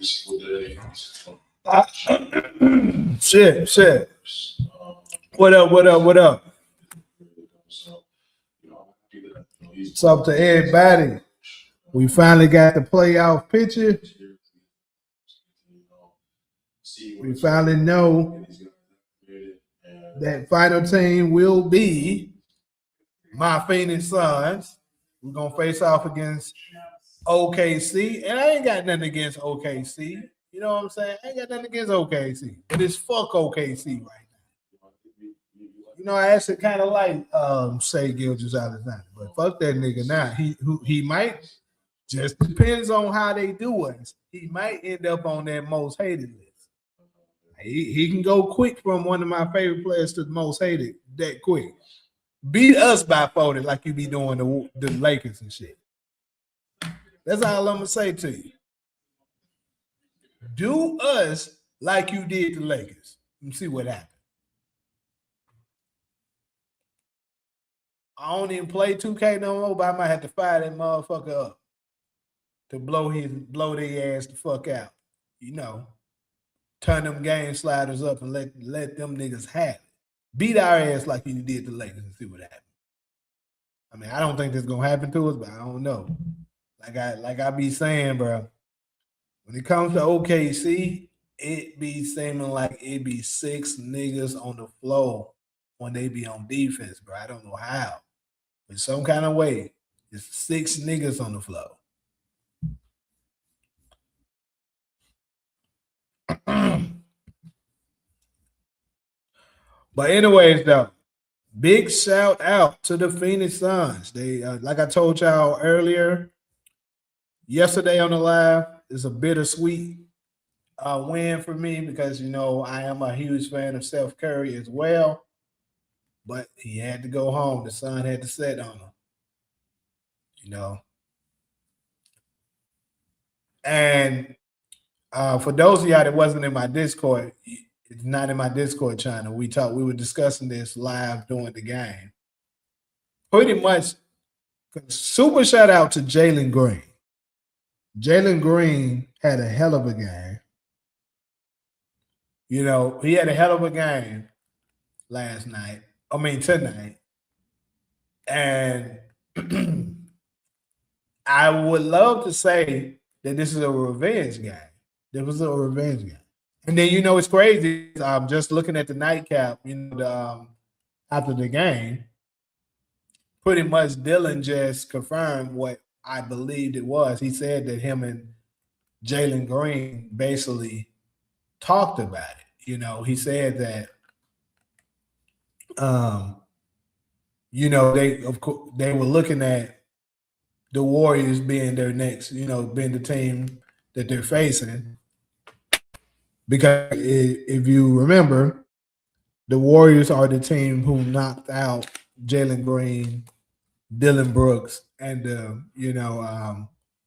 Shit. What up? What's up to everybody? We finally got the playoff picture. We finally know that final team will be my Phoenix Suns. We're gonna face off against OKC, and I ain't got nothing against OKC. You know what I'm saying? I ain't got nothing against OKC, but it's fuck OKC right now. You know, I actually kind of like Shai Gilgeous-Alexander, but fuck that nigga now. He might just depends on how they do us. He might end up on that most hated list. He can go quick from one of my favorite players to the most hated that quick. Beat us by 40 like you be doing the Lakers and shit. That's all I'm gonna say to you. Do us like you did the Lakers and see what happens. I don't even play 2K no more, but I might have to fire that motherfucker up to blow their ass the fuck out. You know, turn them game sliders up and let them niggas have it. Beat our ass like you did the Lakers and see what happens. I mean, I don't think this is gonna happen to us, but I don't know. Like I be saying, bro, when it comes to OKC, it be seeming like it be 6 niggas on the floor when they be on defense, bro. I don't know how. But some kind of way, it's 6 niggas on the floor. But anyways, though, big shout out to the Phoenix Suns. They, like I told y'all earlier, yesterday on the live, it's a bittersweet win for me because, you know, I am a huge fan of Steph Curry as well. But he had to go home. The sun had to set on him. You know. And for those of y'all that wasn't in my Discord, it's not in my Discord channel. We were discussing this live during the game. Pretty much, super shout out to Jalen Green. Jalen Green had a hell of a game. You know, he had a hell of a game tonight. And I would love to say that this is a revenge game. This was a revenge game. And then, you know, it's crazy. I'm just looking at the nightcap, you know, after the game. Pretty much Dylan just confirmed what I believed it was. He said that him and Jalen Green basically talked about it. You know, he said that, you know, they were looking at the Warriors being their next, you know, being the team that they're facing. Because if you remember, the Warriors are the team who knocked out Jalen Green, Dylan Brooks, and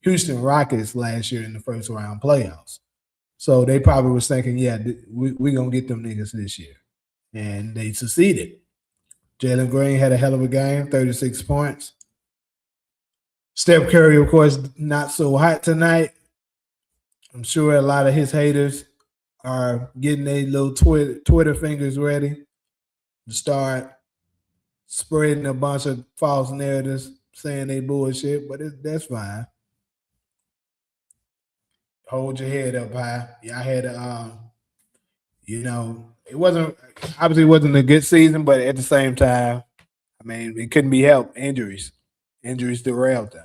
Houston Rockets last year in the first round playoffs. So they probably was thinking, yeah, we're going to get them niggas this year. And they succeeded. Jalen Green had a hell of a game, 36 points. Steph Curry, of course, not so hot tonight. I'm sure a lot of his haters are getting their little Twitter fingers ready to start spreading a bunch of false narratives, saying they bullshit, but that's fine. Hold your head up high. Y'all had it wasn't a good season, but at the same time, I mean, it couldn't be helped. Injuries derailed them.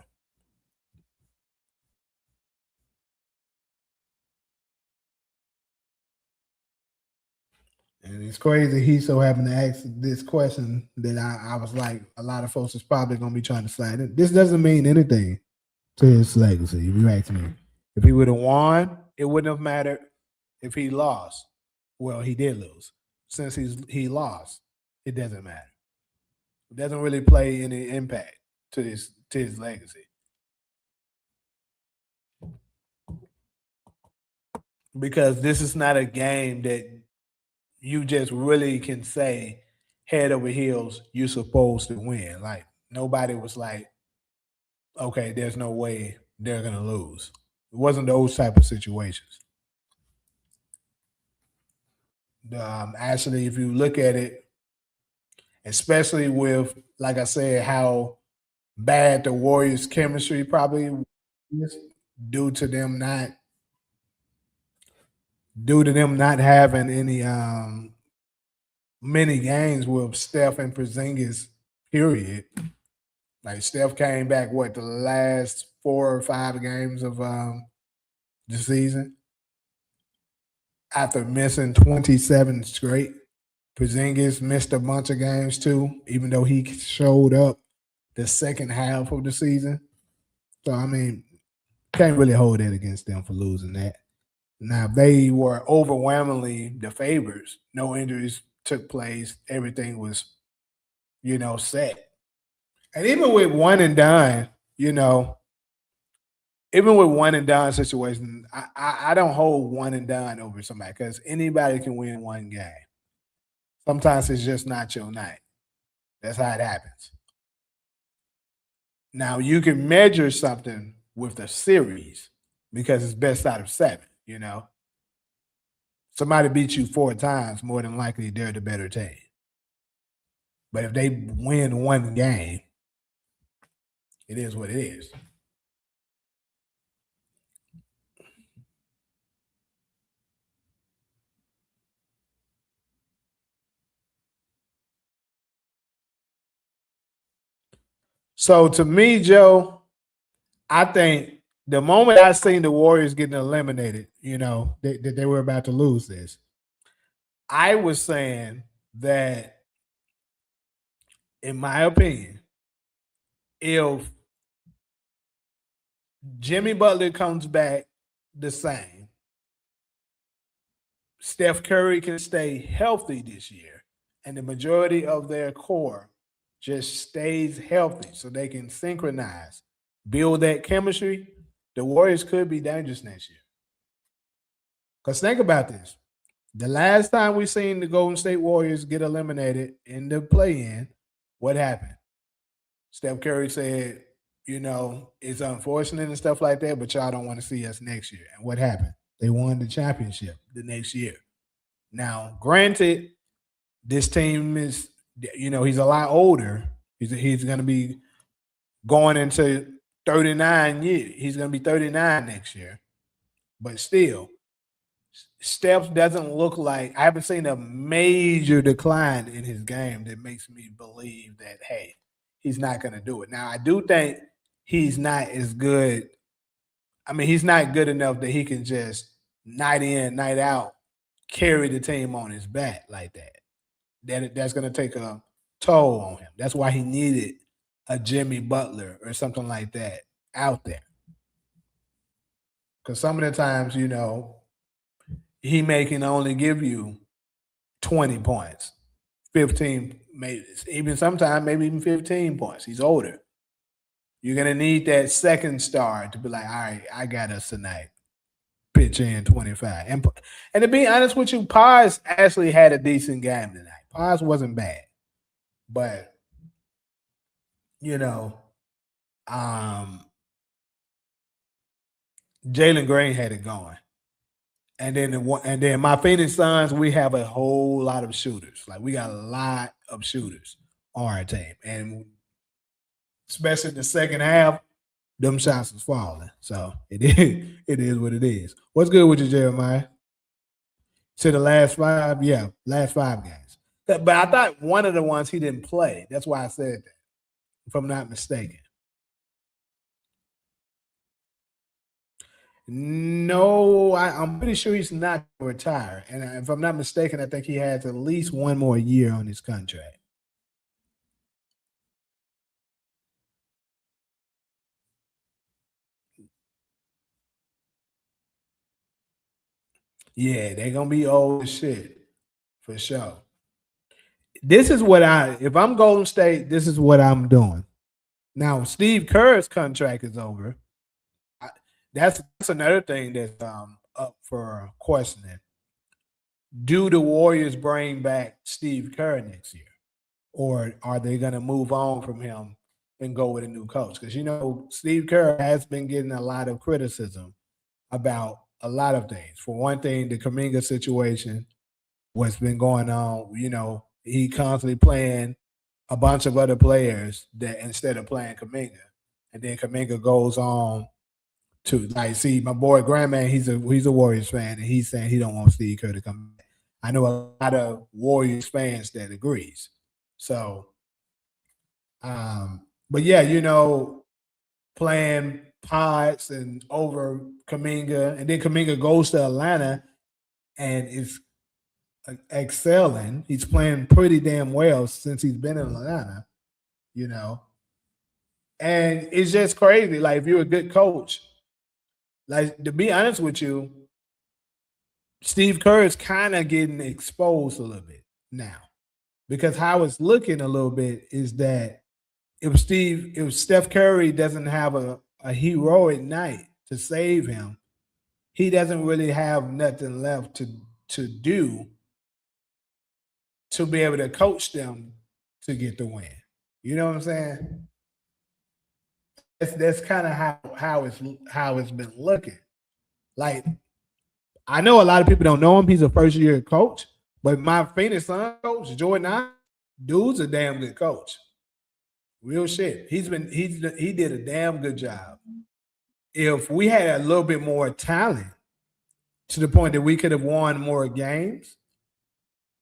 And it's crazy he so happened to ask this question that I was like, a lot of folks is probably going to be trying to slide it. This doesn't mean anything to his legacy, if you ask me. If he would have won, it wouldn't have mattered if he lost. Well, he did lose. Since he lost, it doesn't matter. It doesn't really play any impact to his legacy. Because this is not a game that you just really can say head over heels, you're supposed to win. Like, nobody was like, okay, there's no way they're going to lose. It wasn't those type of situations. Actually, if you look at it, especially with, like I said, how bad the Warriors' chemistry probably is due to them not having any many games with Steph and Porzingis. Period. Like Steph came back the last 4 or 5 games of the season after missing 27 straight. Porzingis missed a bunch of games too, even though he showed up the second half of the season. So I mean, can't really hold that against them for losing that. Now they were overwhelmingly the favorites. No injuries took place. Everything was, set. And even with one and done, even with one and done situation, I don't hold one and done over somebody because anybody can win one game. Sometimes it's just not your night. That's how it happens. Now you can measure something with the series because it's best out of 7. Somebody beat you 4 times, more than likely they're the better team. But if they win one game, it is what it is. So to me, Joe, I think the moment I seen the Warriors getting eliminated, that they were about to lose this, I was saying that, in my opinion, if Jimmy Butler comes back the same, Steph Curry can stay healthy this year, and the majority of their core just stays healthy so they can synchronize, build that chemistry, the Warriors could be dangerous next year. Because think about this. The last time we seen the Golden State Warriors get eliminated in the play-in, what happened? Steph Curry said, it's unfortunate and stuff like that, but y'all don't want to see us next year. And what happened? They won the championship the next year. Now, granted, this team is, he's a lot older. He's going to be going into 39 years. He's going to be 39 next year. But still, Steph doesn't look like, I haven't seen a major decline in his game that makes me believe that, hey, he's not going to do it. Now, I do think he's not as good. I mean, he's not good enough that he can just night in, night out carry the team on his back like that. That's going to take a toll on him. That's why he needed a Jimmy Butler or something like that out there. Because some of the times, he may can only give you 20 points, 15, maybe even sometimes maybe even 15 points. He's older. You're gonna need that second star to be like, all right, I got us tonight. Pitch in 25. And to be honest with you, Paz actually had a decent game tonight. Paz wasn't bad. But Jalen Green had it going. And then my Phoenix Suns, we have a whole lot of shooters. Like we got a lot of shooters on our team, and especially in the second half, them shots was falling. So it is what it is. What's good with you, Jeremiah? To the last 5, yeah, last 5 games. But I thought one of the ones he didn't play. That's why I said that, if I'm not mistaken. No, I'm pretty sure he's not going to retire. And if I'm not mistaken, I think he has at least one more year on his contract. Yeah, they're going to be old as shit for sure. This is what if I'm Golden State, this is what I'm doing. Now, Steve Kerr's contract is over. That's another thing that's up for questioning. Do the Warriors bring back Steve Kerr next year? Or are they going to move on from him and go with a new coach? Because, Steve Kerr has been getting a lot of criticism about a lot of things. For one thing, the Kaminga situation, what's been going on, he constantly playing a bunch of other players that instead of playing Kaminga. And then Kaminga goes on to like see my boy Grandman, he's a Warriors fan, and he's saying he don't want Steve Kerr to come back. I know a lot of Warriors fans that agrees. So but yeah, playing pods and over Kaminga, and then Kaminga goes to Atlanta and is excelling. He's playing pretty damn well since he's been in Atlanta, and it's just crazy. Like if you're a good coach, like to be honest with you, Steve Kerr is kind of getting exposed a little bit now because how it's looking a little bit is that if Steph Curry doesn't have a heroic night to save him, he doesn't really have nothing left to do to be able to coach them to get the win. You know what I'm saying? That's kind of how it's been looking. Like I know a lot of people don't know him. He's a first year coach, but my Phoenix Suns coach, Jordan, dude's a damn good coach. Real shit. He did a damn good job. If we had a little bit more talent to the point that we could have won more games,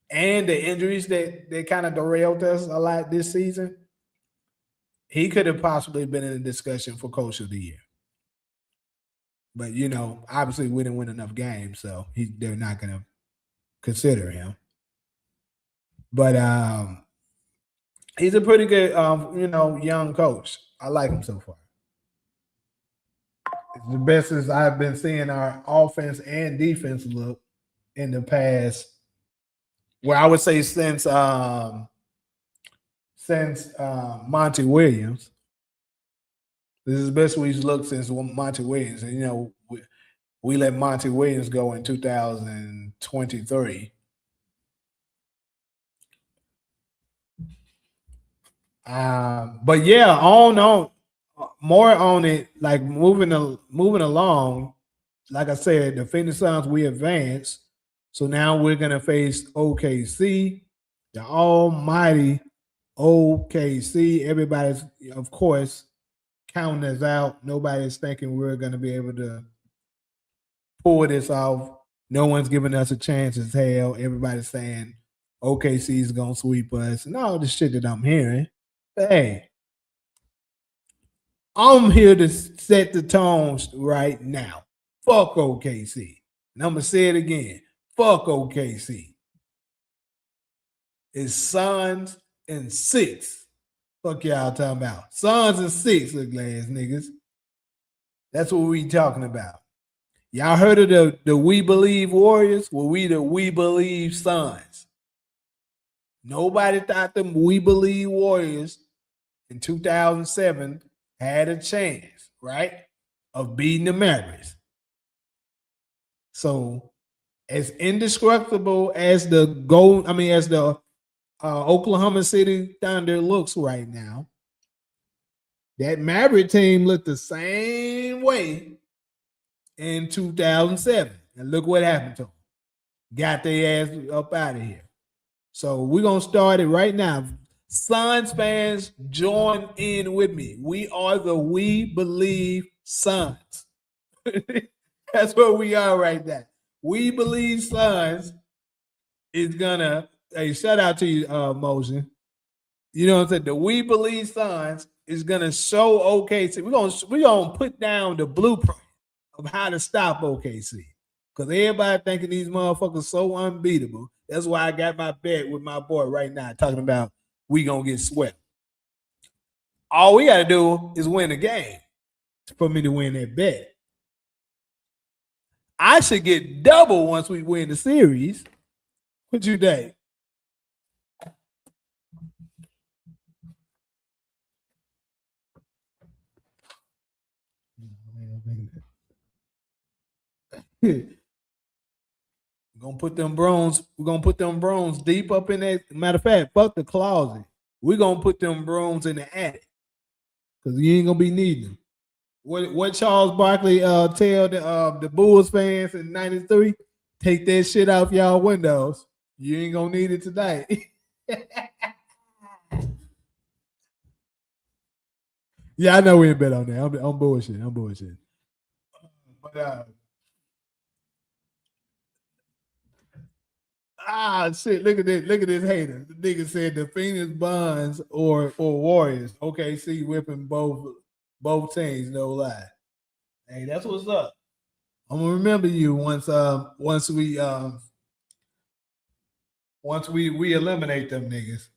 and the injuries that kind of derailed us a lot this season, he could have possibly been in a discussion for Coach of the Year. But obviously we didn't win enough games, so they're not going to consider him. But he's a pretty good, young coach. I like him so far. It's the best as I've been seeing our offense and defense look in the past. Well, I would say since Monty Williams. This is the best we've looked since Monty Williams. And, we let Monty Williams go in 2023. But yeah, on more on it, like moving along. Like I said, the Phoenix Suns, we advanced. So now we're gonna face OKC, the almighty OKC. Everybody's, of course, counting us out. Nobody's thinking we're gonna be able to pull this off. No one's giving us a chance as hell. Everybody's saying OKC is gonna sweep us and all the shit that I'm hearing. But hey, I'm here to set the tones right now. Fuck OKC. And I'm gonna say it again. Fuck OKC. It's Suns and 6. Fuck y'all talking about. Suns and 6, look ass niggas. That's what we talking about. Y'all heard of the We Believe Warriors? Well, we the We Believe Suns. Nobody thought them We Believe Warriors in 2007 had a chance, right, of beating the Mavericks. So, as indestructible as the Oklahoma City Thunder looks right now, that Maverick team looked the same way in 2007. And look what happened to them. Got their ass up out of here. So we're going to start it right now. Suns fans, join in with me. We are the We Believe Suns. That's what we are right now. We Believe Suns is going to, hey, shout out to you, Motion. You know what I'm saying? The We Believe Suns is going to show OKC. We're gonna put down the blueprint of how to stop OKC. Because everybody thinking these motherfuckers so unbeatable. That's why I got my bet with my boy right now talking about we going to get swept. All we got to do is win the game for me to win that bet. I should get double once we win the series. What you think? We're gonna put them brooms deep up in that. Matter of fact, fuck the closet. We're gonna put them brooms in the attic. Because you ain't gonna be needing them. What Charles Barkley tell the Bulls fans in '93? Take that shit off y'all windows. You ain't gonna need it tonight. Yeah, I know we ain't bet on that. I'm bullshit. I'm bullshit. But shit, look at this. Look at this hater. The nigga said the Phoenix Buns or Warriors. OKC whipping both teams, no lie. Hey, that's what's up. I'm gonna remember you once we eliminate them niggas.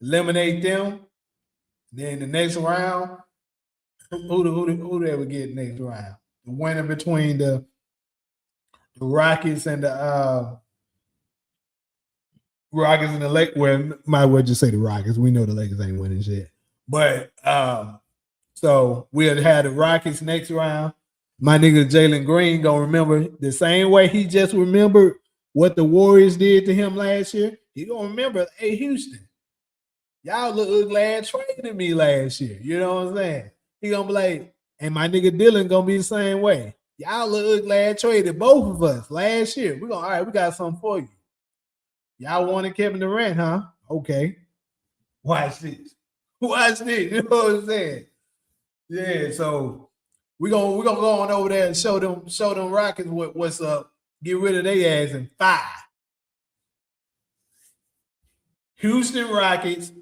Eliminate them. Then the next round, who they would get next round? The winner between the Rockets and the Lakers. Well, might well just say the Rockets. We know the Lakers ain't winning shit. But so we'll have the Rockets next round. My nigga Jalen Green gonna remember the same way he just remembered what the Warriors did to him last year. He gonna remember, hey Houston, y'all look glad trading me last year. You know what I'm saying? He gonna be like, and my nigga Dylan gonna be the same way. Y'all look glad traded both of us last year. We gonna all right, we got something for you. Y'all wanted Kevin Durant, huh? Okay. Watch this. Watch this. You know what I'm saying? Yeah, so we gonna go on over there and show them Rockets what's up. Get rid of their ass in 5. Houston Rockets,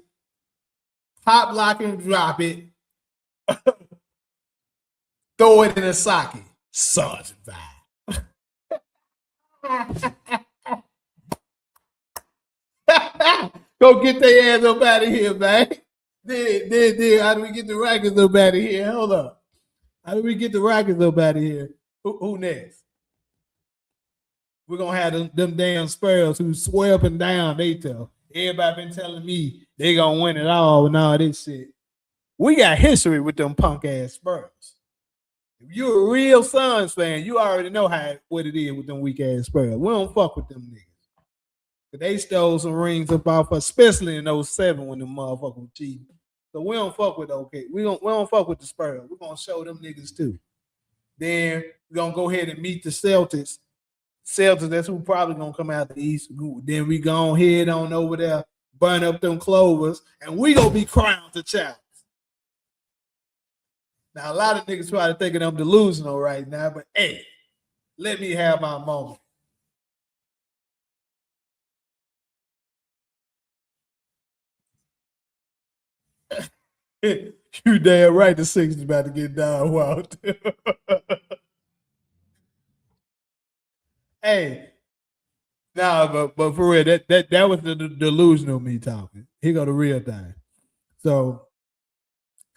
pop, lock, and drop it. Throw it in a socket. Suns in 5. Go get their ass up out of here, man. Then, how do we get the Rockets up out of here? Hold up. How do we get the Rockets up out of here? Who next? We're gonna have them damn Spurs who swear up and down. They tell everybody been telling me they gonna win it all and all this shit. We got history with them punk ass Spurs. If you're a real Suns fan, you already know what it is with them weak ass Spurs. We don't fuck with them niggas. But they stole some rings up off, especially in '07 when the motherfuckers were cheating. So we don't fuck with OK. We don't fuck with the Spurs. We're gonna show them niggas too. Then we're gonna go ahead and meet the Celtics. Celtics, that's who probably gonna come out the East. Then we go head on over there, burn up them clovers, and we gonna be crowned the champs. Now a lot of niggas probably thinking I'm delusional right now, but hey, let me have my moment. You damn right the Sixers about to get down wild. Hey, nah, but for real, that was the delusional me talking. Here go the real thing. So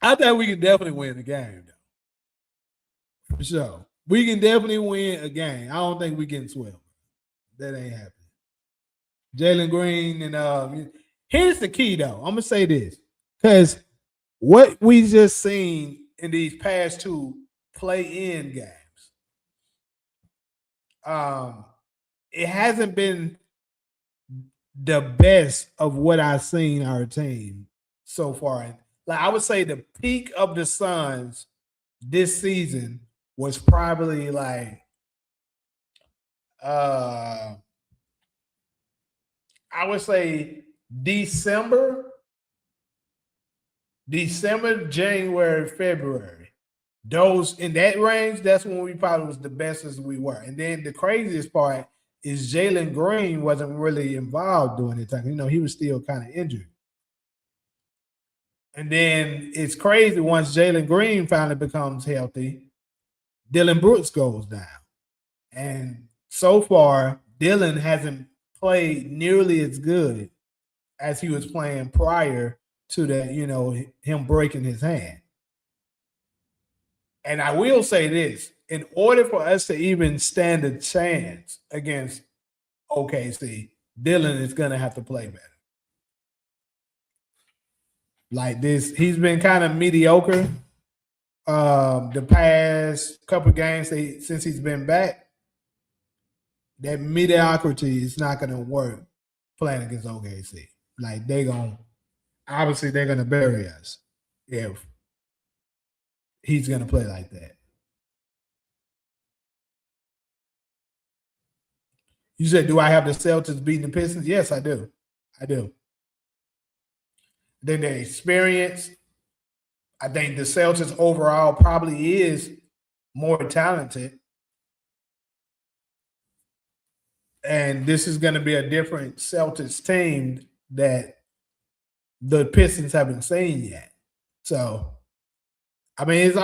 I think we can definitely win the game, though. For sure. We can definitely win a game. I don't think we getting swept. That ain't happening. Jalen Green and here's the key though. I'm gonna say this. Because what we just seen in these past 2 play-in games, it hasn't been the best of what I've seen our team so far. Like I would say the peak of the Suns this season was probably like I would say December, January, February. Those in that range, that's when we probably was the best as we were. And then the craziest part is Jalen Green wasn't really involved during the time. You know, he was still kind of injured. And then it's crazy once Jalen Green finally becomes healthy, Dylan Brooks goes down. And so far, Dylan hasn't played nearly as good as he was playing prior to that, him breaking his hand. And I will say this, in order for us to even stand a chance against OKC, Dylan is going to have to play better. Like this, he's been kind of mediocre the past couple games since he's been back. That mediocrity is not going to work playing against OKC. Like they're going to bury us if he's going to play like that. You said, do I have the Celtics beating the Pistons? Yes, I do. I do. Then the experience, I think the Celtics overall probably is more talented. And this is going to be a different Celtics team that the Pistons haven't seen yet. So, I mean, it's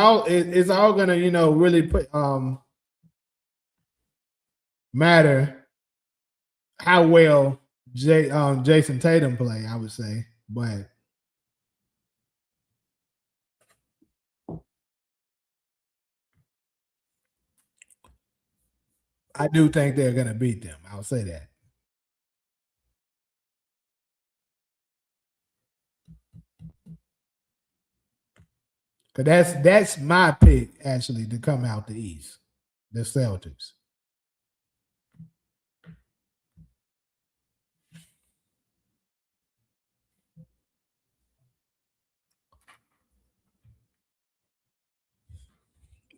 all going to really put matter how well Jason Tatum play. I would say, but I do think they're going to beat them. I'll say that. Cause that's my pick actually to come out the East, the Celtics.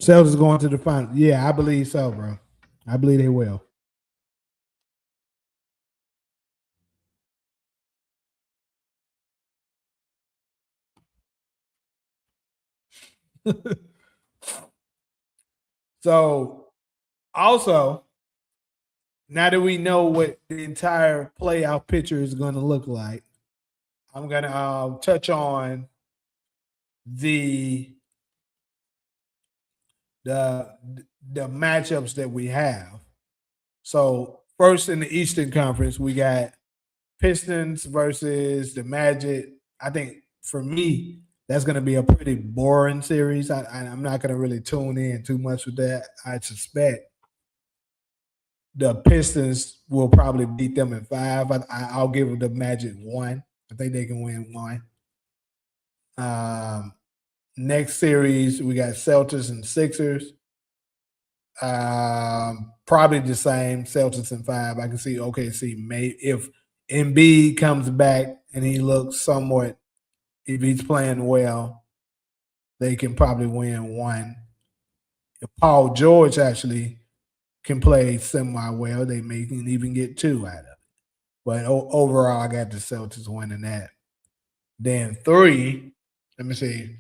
Celtics going to the final. Yeah, I believe so, bro. I believe they will. So also, now that we know what the entire playoff picture is going to look like, I'm going to touch on the the the matchups that we have. So first in the Eastern Conference, we got Pistons versus the Magic. I think for me, that's going to be a pretty boring series. I'm not going to really tune in too much with that. I suspect the Pistons will probably beat them in five. I'll give the Magic one. I think they can win one. Um, Next series, we got Celtics and Sixers. Probably the same Celtics in five. I can see OKC may if Embiid comes back and he looks somewhat if he's playing well, they can probably win one. If Paul George actually can play semi well, they may can even get two out of it. But overall, I got the Celtics winning that. Then three, let me see.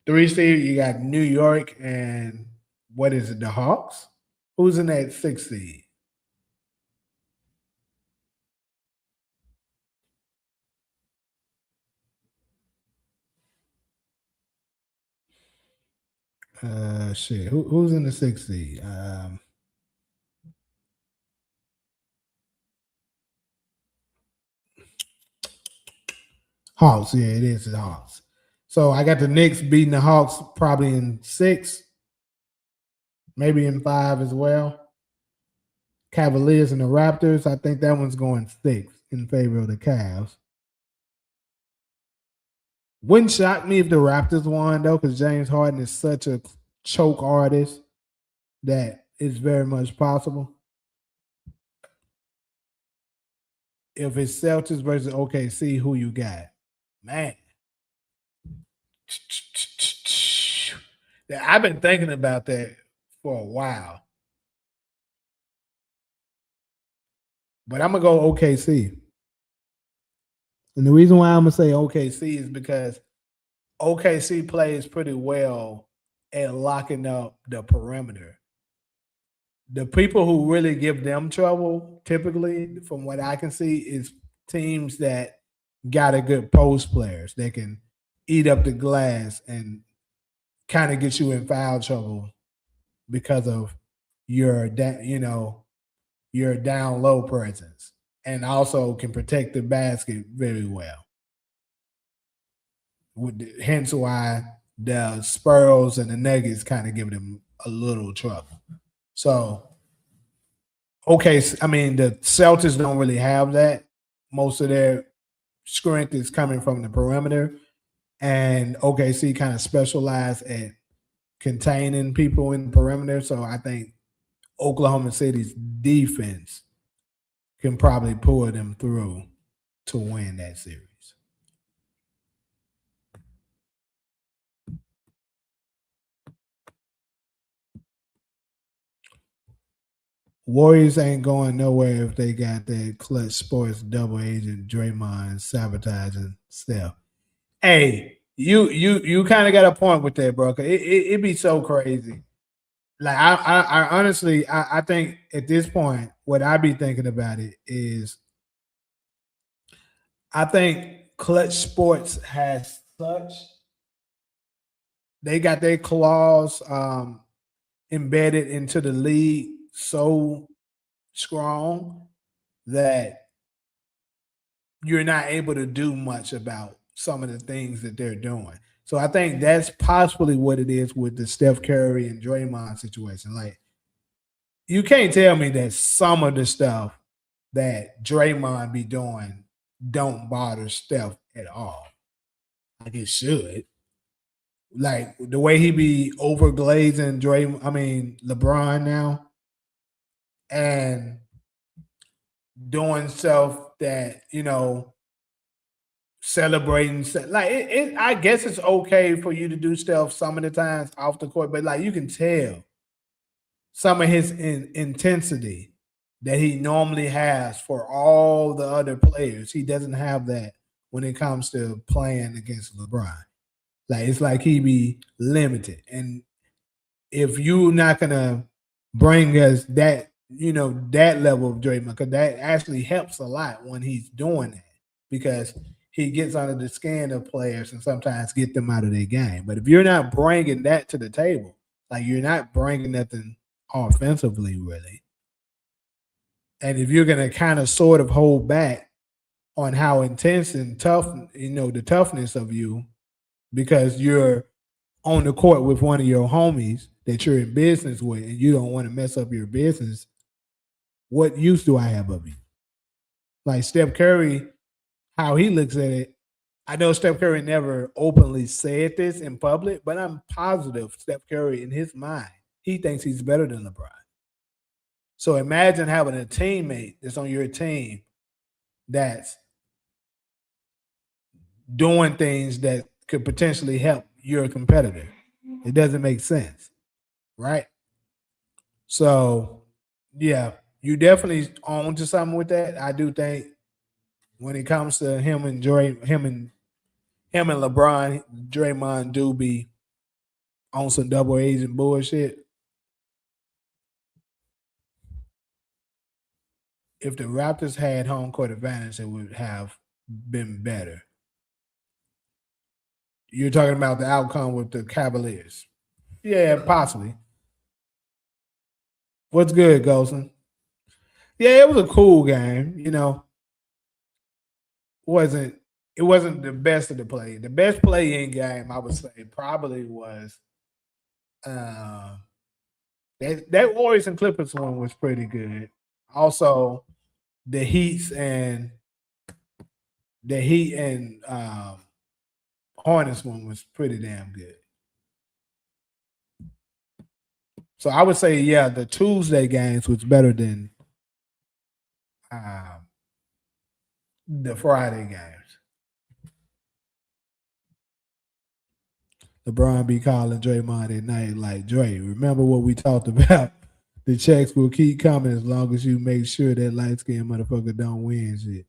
Three seed, you got New York and what is it, the Hawks? Who's in that six seed? Shit. Who's in the sixth seed? Hawks. Yeah, it is the Hawks. So I got the Knicks beating the Hawks probably in six, maybe in five as well. Cavaliers and the Raptors. I think that one's going six in favor of the Cavs. Wouldn't shock me if the Raptors won though, because James Harden is such a choke artist that it's very much possible. If it's Celtics versus OKC, who you got? Man. I've been thinking about that for a while. But I'm gonna go OKC. And the reason why I'm gonna say OKC is because OKC plays pretty well at locking up the perimeter. The people who really give them trouble, typically, from what I can see, is teams that got a good post players that can eat up the glass and kind of get you in foul trouble because of your your down low presence, and also can protect the basket very well. Hence why the Spurs and the Nuggets kind of give them a little trouble. So, okay, I mean the Celtics don't really have that. Most of their strength is coming from the perimeter, and OKC kind of specialize at containing people in the perimeter. So I think Oklahoma City's defense can probably pull them through to win that series. Warriors ain't going nowhere if they got that clutch sports double agent Draymond sabotaging Steph. Hey, you kind of got a point with that, bro. It be so crazy. Like I honestly I think at this point what I be thinking about it is I think clutch sports has such they got their claws embedded into the league so strong that you're not able to do much about some of the things that they're doing. So I think that's possibly what it is with the Steph Curry and Draymond situation. Like you can't tell me that some of the stuff that Draymond be doing don't bother Steph at all. Like it should. Like the way he be overglazing LeBron now and doing stuff that, celebrating like I guess it's okay for you to do stuff some of the times off the court, but like you can tell some of his intensity that he normally has for all the other players. He doesn't have that when it comes to playing against LeBron. Like it's like he be limited. And if you're not gonna bring us that, that level of Draymond, because that actually helps a lot when he's doing that. Because he gets under the skin of players and sometimes get them out of their game. But if you're not bringing that to the table, like you're not bringing nothing offensively, really, and if you're going to kind of sort of hold back on how intense and tough, the toughness of you, because you're on the court with one of your homies that you're in business with and you don't want to mess up your business, what use do I have of you? Like Steph Curry, how he looks at it, I know Steph Curry never openly said this in public, but I'm positive Steph Curry, in his mind, he thinks he's better than LeBron. So imagine having a teammate that's on your team that's doing things that could potentially help your competitor. It doesn't make sense, right? So, yeah, you definitely on to something with that. I do think when it comes to him and LeBron, Draymond do be on some double agent bullshit. If the Raptors had home court advantage, it would have been better. You're talking about the outcome with the Cavaliers. Yeah, possibly. What's good, Golson? Yeah, it was a cool game. Wasn't it wasn't the best of the play. The best play in game, I would say, probably was uh, that Warriors and Clippers one was pretty good. Also, the Heat and Hornets one was pretty damn good. So I would say, yeah, the Tuesday games was better than um, the Friday games. LeBron be calling Draymond at night like, Dre, remember what we talked about? The checks will keep coming as long as you make sure that light skinned motherfucker don't win shit.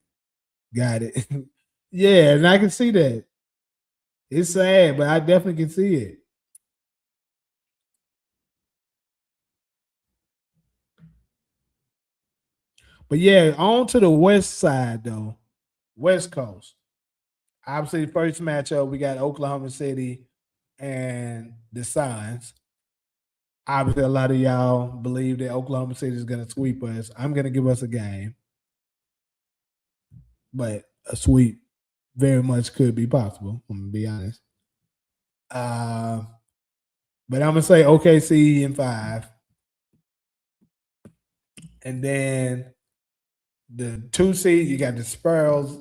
Got it. Yeah, and I can see that. It's sad, but I definitely can see it. But yeah, on to the west side though. West Coast. Obviously, first matchup, we got Oklahoma City and the Suns. Obviously, a lot of y'all believe that Oklahoma City is going to sweep us. I'm going to give us a game, but a sweep very much could be possible. I'm going to be honest. Uh, but I'm going to say OKC in 5. And then the 2 seed, you got the Spurs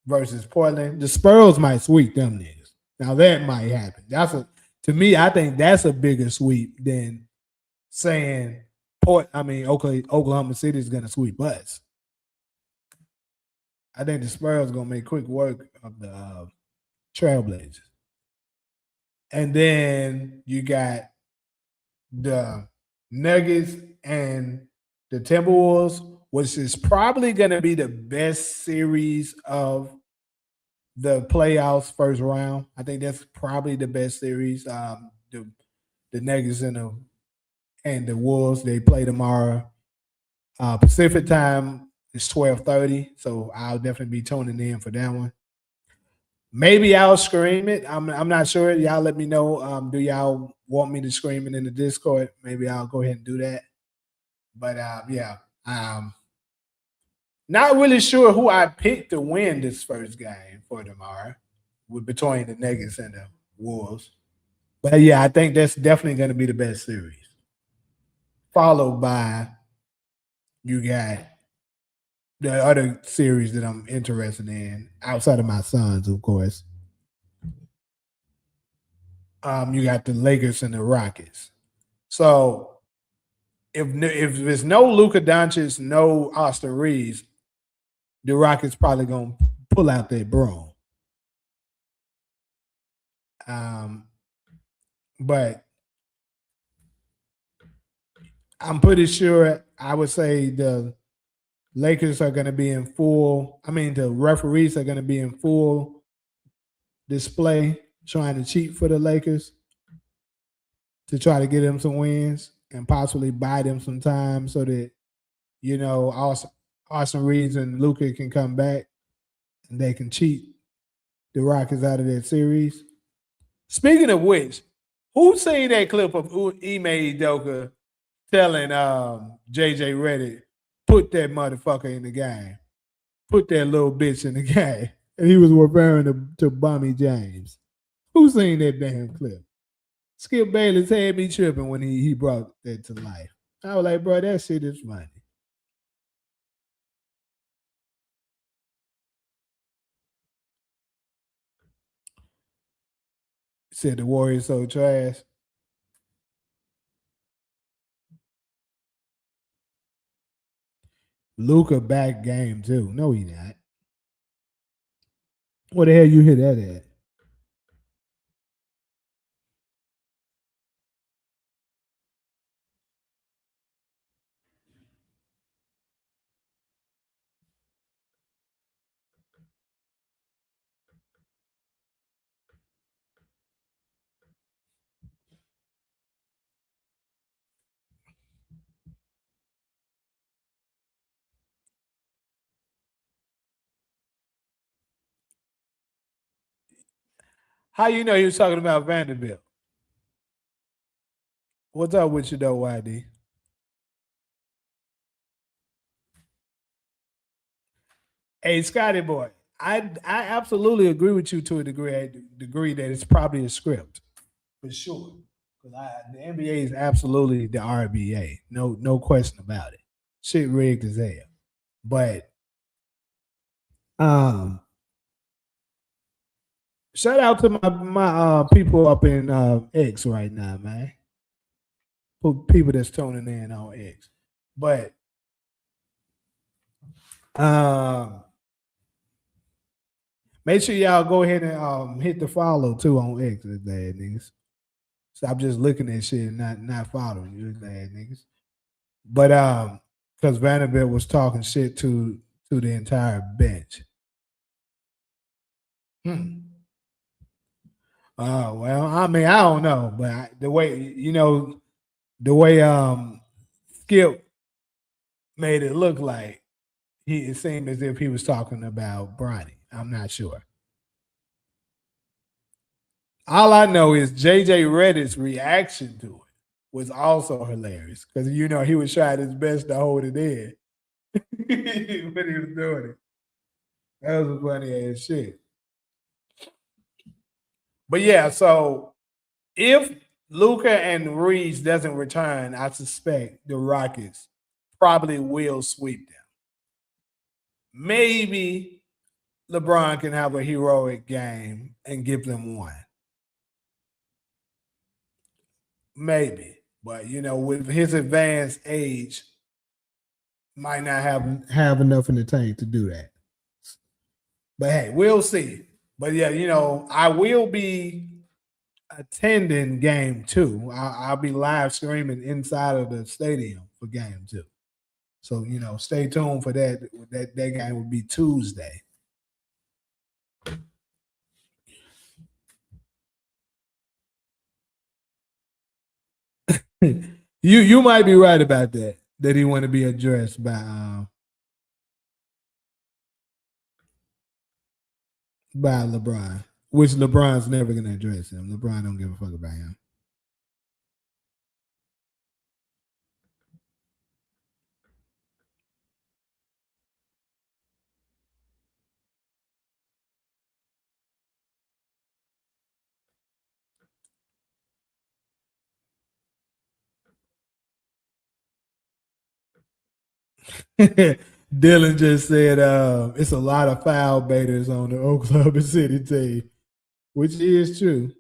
versus Portland. The Spurs might sweep them niggas. Now that might happen. To me, I think that's a bigger sweep than saying Oklahoma City is gonna sweep us. I think the Spurs gonna make quick work of the Trailblazers. And then you got the Nuggets and the Timberwolves, which is probably going to be the best series of the playoffs first round. I think that's probably the best series. The Nuggets and the Wolves, they play tomorrow. Pacific time is 12:30, so I'll definitely be tuning in for that one. Maybe I'll scream it. I'm not sure. Y'all let me know. Do y'all want me to scream it in the Discord? Maybe I'll go ahead and do that. But yeah, not really sure who I picked to win this first game for tomorrow, with between the Nuggets and the Wolves. But yeah, I think that's definitely going to be the best series. Followed by you got the other series that I'm interested in outside of my Suns, of course. You got the Lakers and the Rockets. So if there's no Luka Doncic, no Austin Reeves, the Rockets probably gonna pull out their broom. Um, but I'm pretty sure I would say the Lakers are going to be in full. I mean, the referees are going to be in full display, trying to cheat for the Lakers to try to get them some wins and possibly buy them some time so that Austin Reeves and Luka can come back and they can cheat the Rockets out of that series. Speaking of which, who seen that clip of Ime Udoka telling JJ Redick, put that motherfucker in the game, put that little bitch in the game, and he was referring to Bummy James. Who seen that damn clip? Skip Bayless had me tripping when he brought that to life. I was like, bro, that shit is funny. Said the Warriors so trash. Luka back game too. No, he not. What the hell you hear that at? How you know he was talking about Vanderbilt? What's up with you though, YD? Hey, Scotty boy, I absolutely agree with you to a degree that it's probably a script for sure. Because the NBA is absolutely the RBA, no question about it. Shit rigged as hell. But um, shout out to my people up in X right now, man. People that's tuning in on X. But um, make sure y'all go ahead and hit the follow too on X, bad niggas. Stop just looking at shit and not following you, bad niggas. But because Vanderbilt was talking shit to the entire bench. Oh well, I mean, I don't know, but the way the way Skip made it look like it seemed as if he was talking about Bronny. I'm not sure. All I know is JJ Reddick's reaction to it was also hilarious because he was trying his best to hold it in when he was doing it. That was a funny ass shit. But yeah, so if Luca and Reeves doesn't return, I suspect the Rockets probably will sweep them. Maybe LeBron can have a heroic game and give them one. Maybe. But with his advanced age, might not have enough in the tank to do that. But hey, we'll see. But yeah, I will be attending game two. I'll be live streaming inside of the stadium for game two. So stay tuned for that. That game will be Tuesday. You might be right about that. That he want to be addressed by LeBron, which LeBron's never gonna address him. LeBron don't give a fuck about him. Dylan just said it's a lot of foul baiters on the Oklahoma City team, which is true.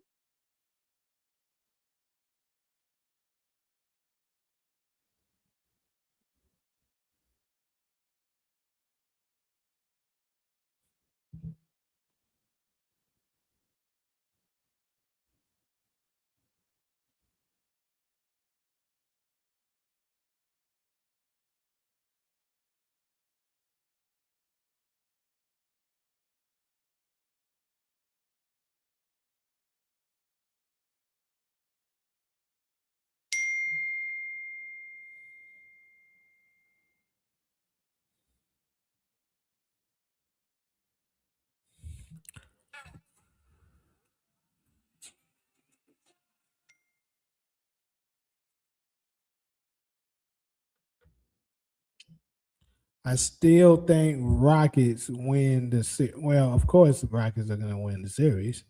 I still think Rockets win the series. Well, of course, the Rockets are going to win the series.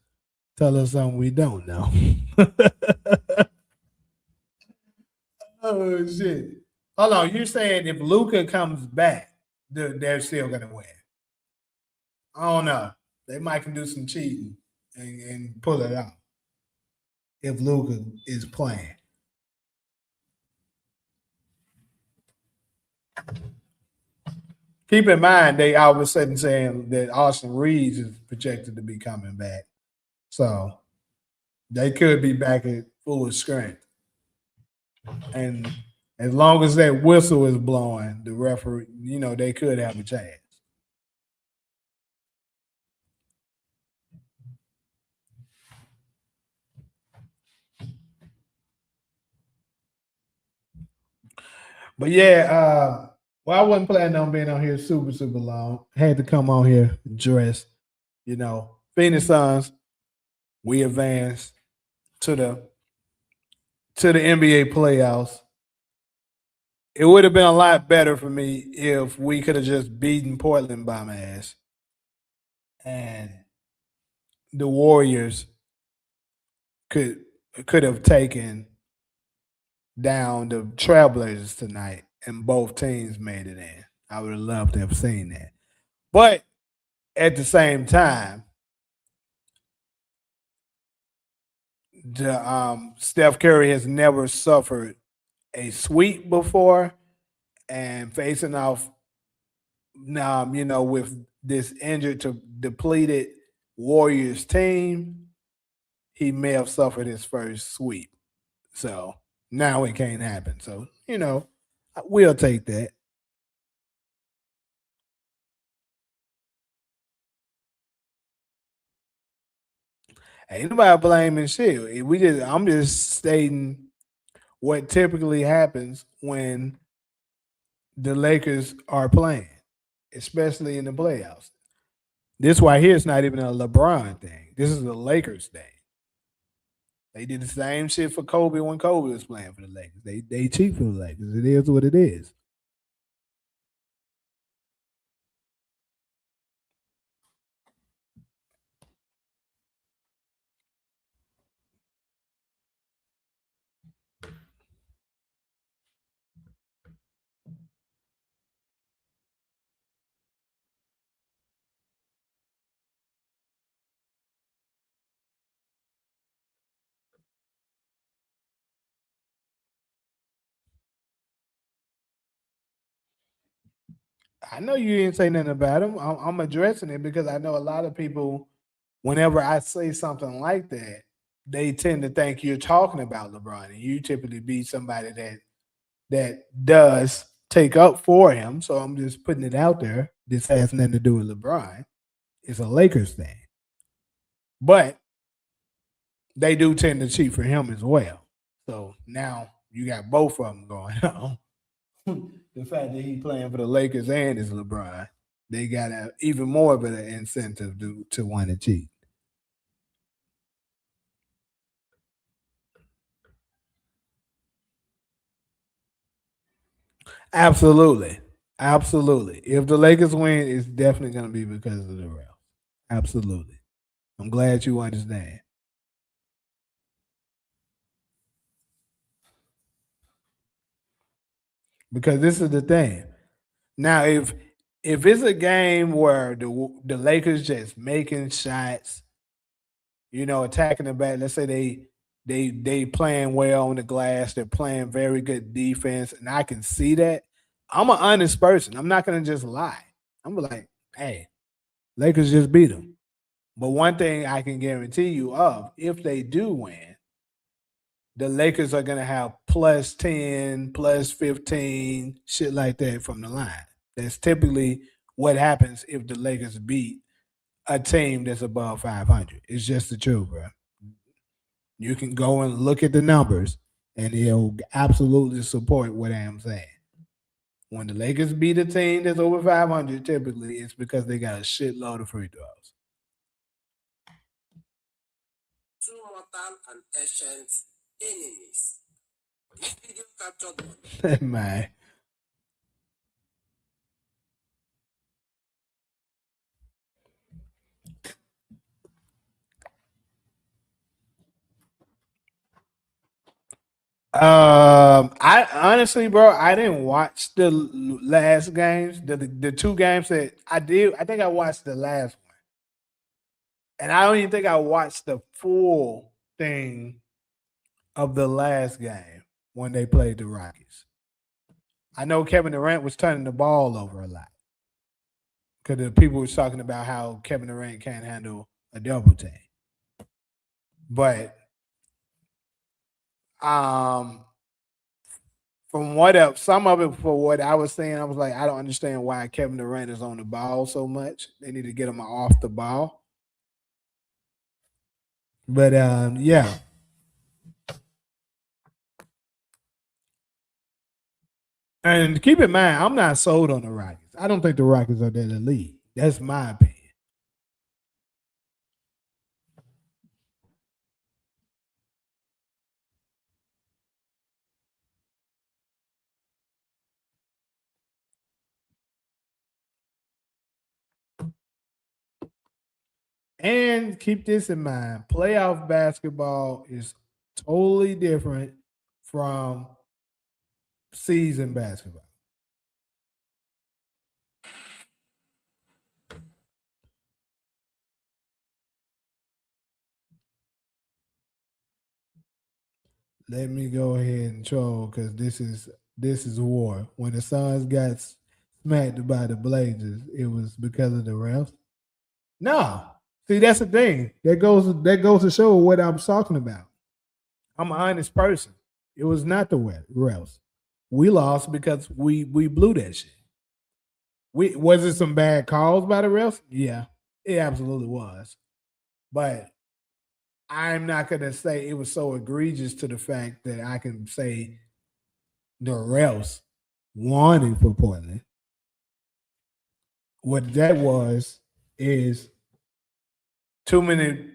Tell us something we don't know. Oh shit! Hold on, you're saying if Luca comes back, they're still going to win? I don't know. They might can do some cheating and pull it out if Luca is playing. Keep in mind, they all of a sudden saying that Austin Reeves is projected to be coming back, so they could be back at full strength. And as long as that whistle is blowing, the referee, they could have a chance. But yeah, well, I wasn't planning on being on here super long. Had to come on here dressed. Phoenix Suns, we advanced to the NBA playoffs. It would have been a lot better for me if we could have just beaten Portland by my ass. And the Warriors could could have taken down the Trailblazers tonight, and both teams made it in. I would have loved to have seen that. But at the same time, the Steph Curry has never suffered a sweep before, and facing off now, with this injured to depleted Warriors team, he may have suffered his first sweep. So now it can't happen. So, we'll take that. Ain't nobody blaming shit. I'm just stating what typically happens when the Lakers are playing, especially in the playoffs. This right here is not even a LeBron thing. This is a Lakers thing. They did the same shit for Kobe when Kobe was playing for the Lakers. They cheat for the Lakers. It is what it is. I know you didn't say nothing about him. I'm addressing it because I know a lot of people, whenever I say something like that, they tend to think you're talking about LeBron, and you typically be somebody that does take up for him. So I'm just putting it out there. This has nothing to do with LeBron. It's a Lakers thing. But they do tend to cheat for him as well. So now you got both of them going on. The fact that he playing for the Lakers and is LeBron, they got even more of an incentive to want to cheat. Absolutely. Absolutely. If the Lakers win, it's definitely going to be because of the refs. Absolutely. I'm glad you understand. Because this is the thing. Now, if it's a game where the Lakers just making shots, attacking the back, let's say they playing well on the glass, they're playing very good defense, and I can see that. I'm an honest person. I'm not gonna just lie. I'm like, hey, Lakers just beat them. But one thing I can guarantee you of, if they do win, the Lakers are gonna have plus 10, plus 15, shit like that from the line. That's typically what happens if the Lakers beat a team that's above 500. It's just the truth, bro. You can go and look at the numbers, and it'll absolutely support what I'm saying. When the Lakers beat a team that's over 500, typically it's because they got a shitload of free throws. Two mortal and ancient enemies. This video captured one. Man. I honestly, bro, I didn't watch the last games. The two games that I did, I think I watched the last one, and I don't even think I watched the full thing of the last game when they played the Rockies. I know Kevin Durant was turning the ball over a lot because the people was talking about how Kevin Durant can't handle a double team, but um from some of it for what I was saying, I was like, I don't understand why Kevin Durant is on the ball so much. They need to get him off the ball. But yeah. And keep in mind, I'm not sold on the Rockets. I don't think the Rockets are that elite. That's my opinion. And keep this in mind, playoff basketball is totally different from season basketball. Let me go ahead and troll because this is war. When the Suns got smacked by the Blazers, it was because of the refs. No, see that's the thing. That goes to show what I'm talking about. I'm an honest person. It was not the refs. We lost because we blew that shit. We was it some bad calls by the refs? Yeah, it absolutely was. But I'm not gonna say it was so egregious to the fact that I can say the refs wanted for Portland. What that was is too many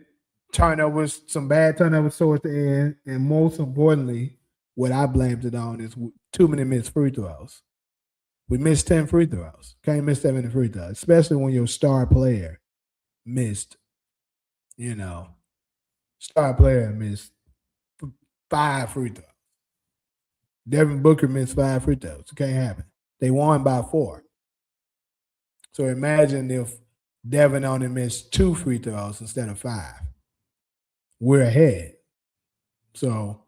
turnovers, some bad turnovers towards the end, and most importantly, what I blamed it on is too many missed free throws. We missed 10 free throws. Can't miss that many free throws, especially when your star player missed, you know, star player missed 5 free throws. Devin Booker missed 5 free throws. It can't happen. They won by 4. So imagine if Devin only missed 2 free throws instead of 5. We're ahead. So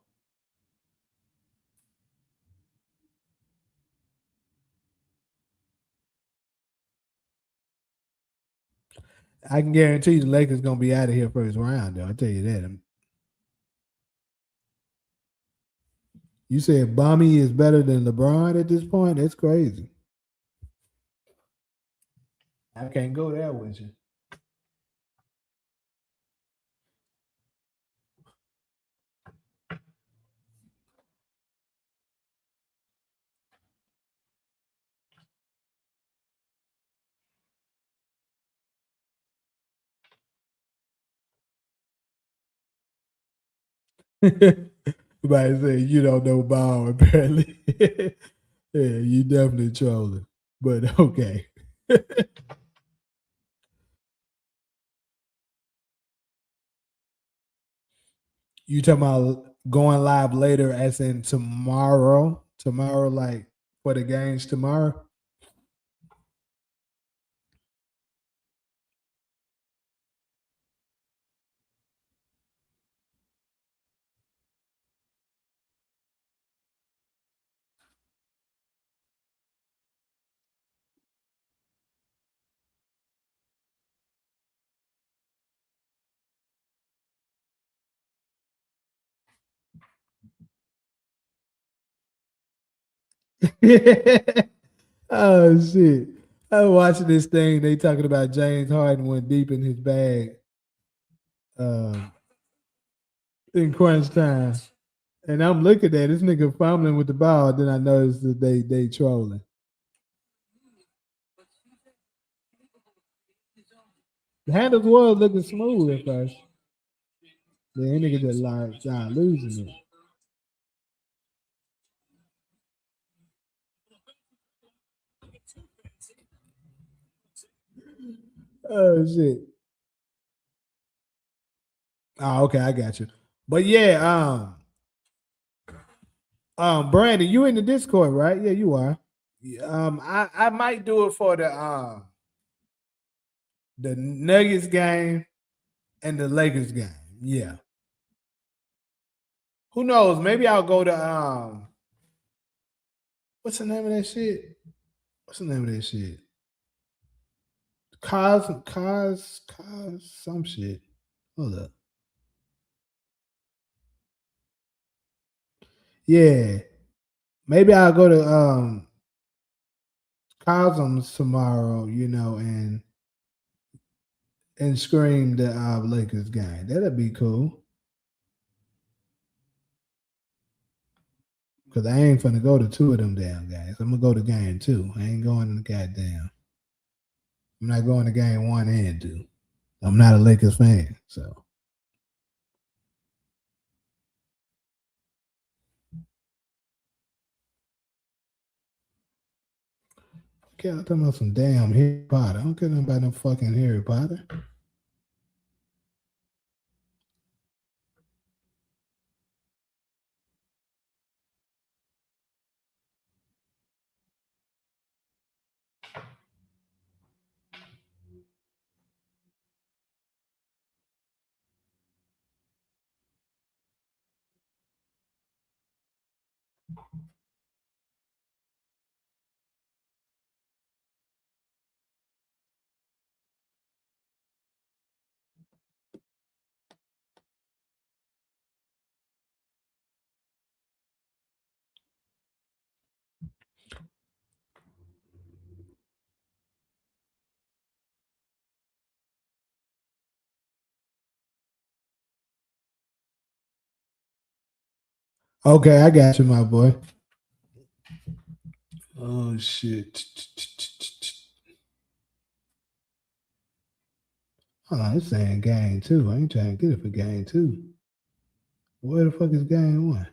I can guarantee the Lakers gonna be out of here first round, though. I tell you that. You said Bummy is better than LeBron at this point? That's crazy. I can't go there with you. Somebody say you don't know ball, apparently. Yeah, you definitely trolling. But okay. You talking about going live later as in tomorrow? Tomorrow, like for the games tomorrow? Oh shit. I was watching this thing. They talking about James Harden went deep in his bag um, in crunch time. And I'm looking at this nigga fumbling with the ball. Then I noticed that they trolling. The handles was looking smooth at first. Then nigga just like started losing it. Oh shit. Oh, okay, I got you. But yeah, Brandon, you in the Discord, right? Yeah, you are. Yeah, I might do it for the Nuggets game and the Lakers game. Yeah. Who knows? Maybe I'll go to what's the name of that shit? What's the name of that shit? Some shit. Hold up. Yeah. Maybe I'll go to Cosmos tomorrow, and scream the Lakers game. That'd be cool. Cause I ain't finna go to two of them damn games. I'm gonna go to game two. I ain't going to the goddamn. I'm not going to game one and two. I'm not a Lakers fan, so okay. I'm talking about some damn Harry Potter. I don't care nothing about no fucking Harry Potter. Okay, I got you, my boy. Oh shit. Hold on, it's saying game two. I ain't trying to get it for game two. Where the fuck is game one?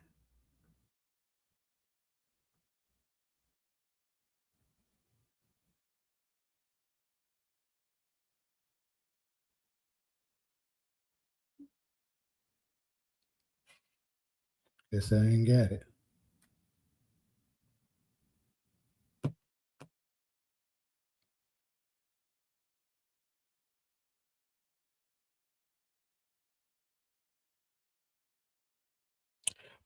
Guess I ain't got it.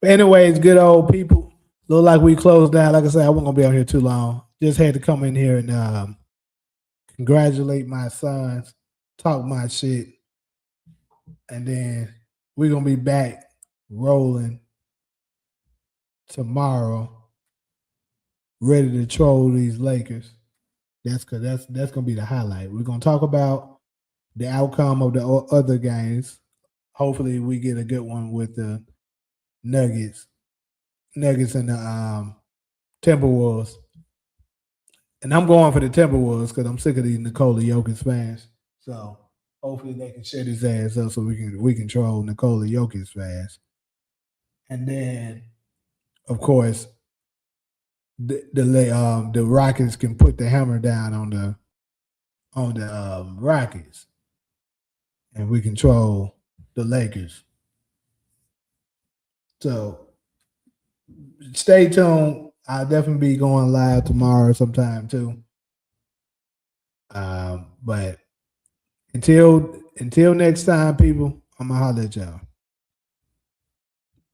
But anyways, good old people. Look like we closed down. Like I said, I wasn't gonna be on here too long. Just had to come in here and congratulate my sons, talk my shit, and then we're gonna be back rolling tomorrow, ready to troll these Lakers. That's gonna be the highlight. We're gonna talk about the outcome of the other games. Hopefully, we get a good one with the Nuggets and the Timberwolves. And I'm going for the Timberwolves because I'm sick of these Nikola Jokic fans. So hopefully they can shut his ass up so we can troll Nikola Jokic fans. And then, of course, the Rockets can put the hammer down on the Rockets, and we control the Lakers. So stay tuned. I'll definitely be going live tomorrow sometime too. But until next time, people, I'm gonna holler at y'all.